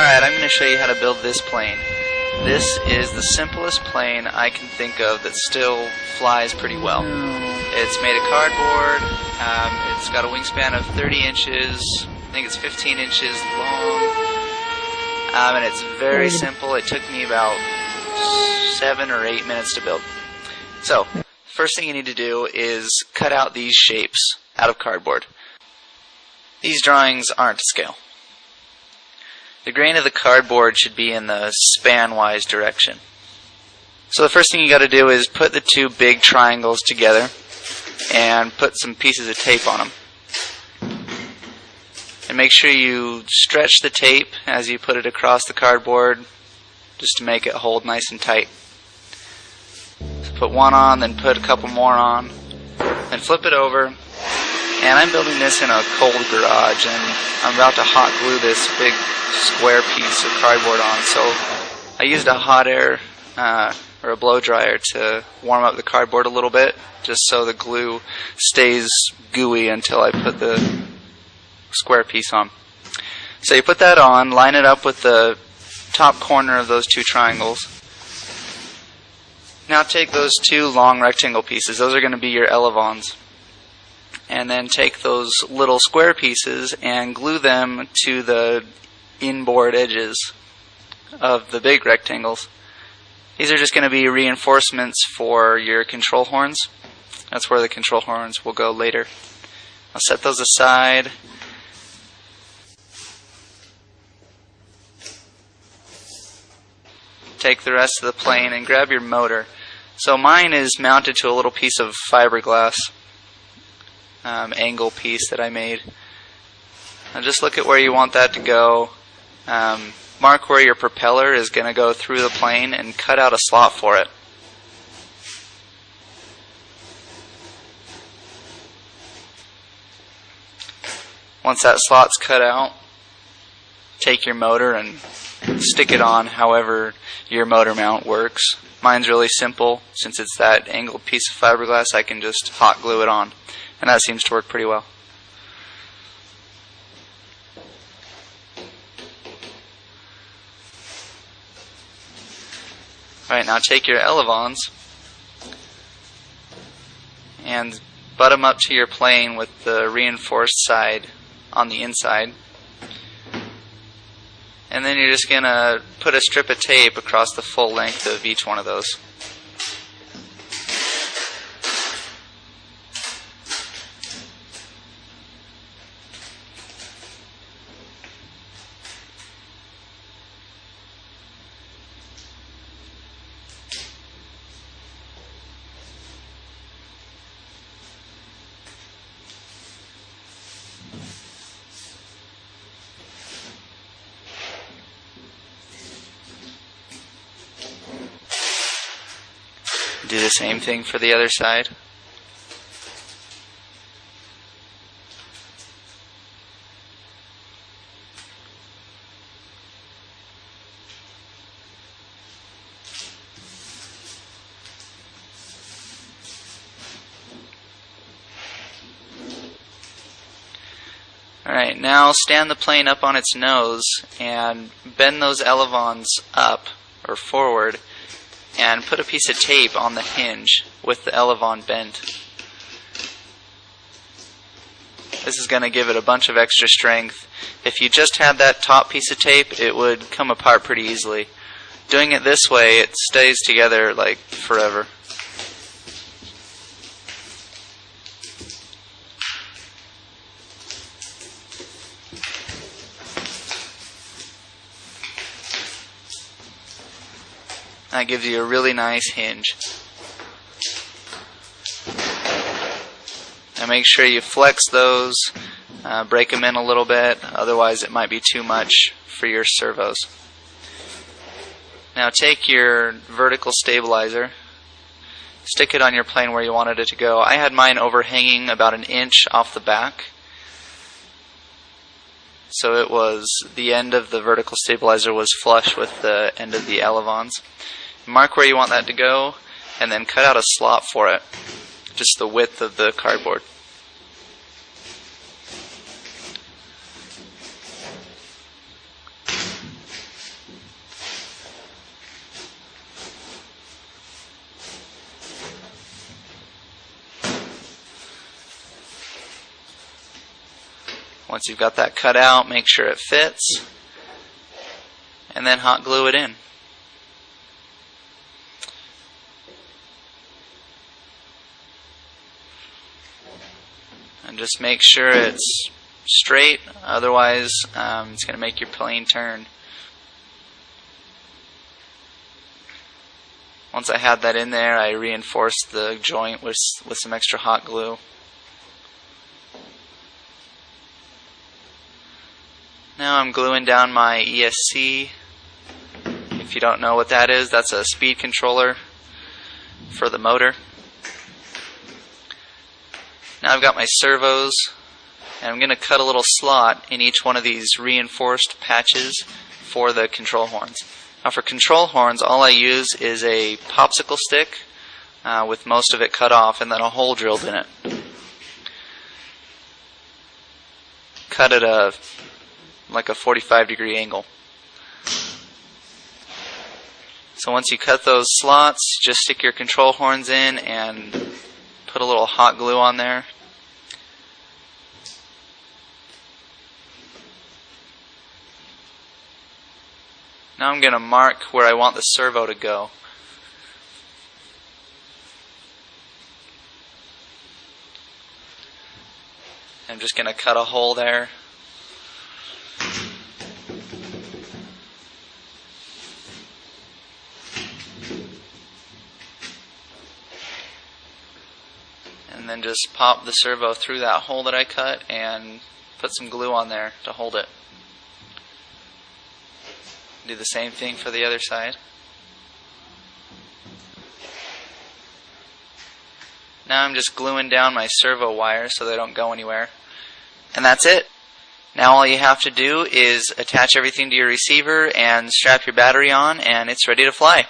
Alright, I'm going to show you how to build this plane. This is the simplest plane I can think of that still flies pretty well. It's made of cardboard, it's got a wingspan of 30 inches, I think it's 15 inches long, and it's very simple. It took me about 7 or 8 minutes to build. So, first thing you need to do is cut out these shapes out of cardboard. These drawings aren't to scale. The grain of the cardboard should be in the span-wise direction. So the first thing you got to do is put the two big triangles together and put some pieces of tape on them. And make sure you stretch the tape as you put it across the cardboard just to make it hold nice and tight. So put one on, then put a couple more on, then flip it over. And I'm building this in a cold garage, and I'm about to hot glue this big square piece of cardboard on. So I used a hot air or a blow dryer to warm up the cardboard a little bit, just so the glue stays gooey until I put the square piece on. So you put that on, line it up with the top corner of those two triangles. Now take those two long rectangle pieces, those are going to be your elevons. And then take those little square pieces and glue them to the inboard edges of the big rectangles. These are just going to be reinforcements for your control horns. That's where the control horns will go later. I'll set those aside. Take the rest of the plane and grab your motor. So mine is mounted to a little piece of fiberglass. Angle piece that I made. Now just look at where you want that to go. Mark where your propeller is going to go through the plane and cut out a slot for it. Once that slot's cut out, take your motor and stick it on however your motor mount works. Mine's really simple. Since it's that angled piece of fiberglass, I can just hot glue it on. And that seems to work pretty well. Alright, now take your elevons and butt them up to your plane with the reinforced side on the inside. And then you're just going to put a strip of tape across the full length of each one of those. Do the same thing for the other side. Alright, now stand the plane up on its nose and bend those elevons up or forward and put a piece of tape on the hinge with the elevon bent. This is going to give it a bunch of extra strength. If you just had that top piece of tape, it would come apart pretty easily. Doing it this way, it stays together like forever. That gives you a really nice hinge. Now make sure you flex those, break them in a little bit, otherwise it might be too much for your servos. Now take your vertical stabilizer, stick it on your plane where you wanted it to go. I had mine overhanging about 1 inch off the back. So it was, the end of the vertical stabilizer was flush with the end of the elevons. Mark where you want that to go, and then cut out a slot for it, just the width of the cardboard. Once you've got that cut out, make sure it fits, and then hot glue it in. And just make sure it's straight, otherwise it's going to make your plane turn. Once I had that in there, I reinforced the joint with some extra hot glue. Now I'm gluing down my ESC. If you don't know what that is, that's a speed controller for the motor. Now I've got my servos, and I'm going to cut a little slot in each one of these reinforced patches for the control horns. Now for control horns, all I use is a popsicle stick with most of it cut off and then a hole drilled in it. Cut at like a 45-degree angle. So once you cut those slots, just stick your control horns in and put a little hot glue on there. Now I'm going to mark where I want the servo to go. I'm just going to cut a hole there. And then just pop the servo through that hole that I cut and put some glue on there to hold it. Do the same thing for the other side. Now I'm just gluing down my servo wires so they don't go anywhere. And that's it. Now all you have to do is attach everything to your receiver and strap your battery on, and it's ready to fly.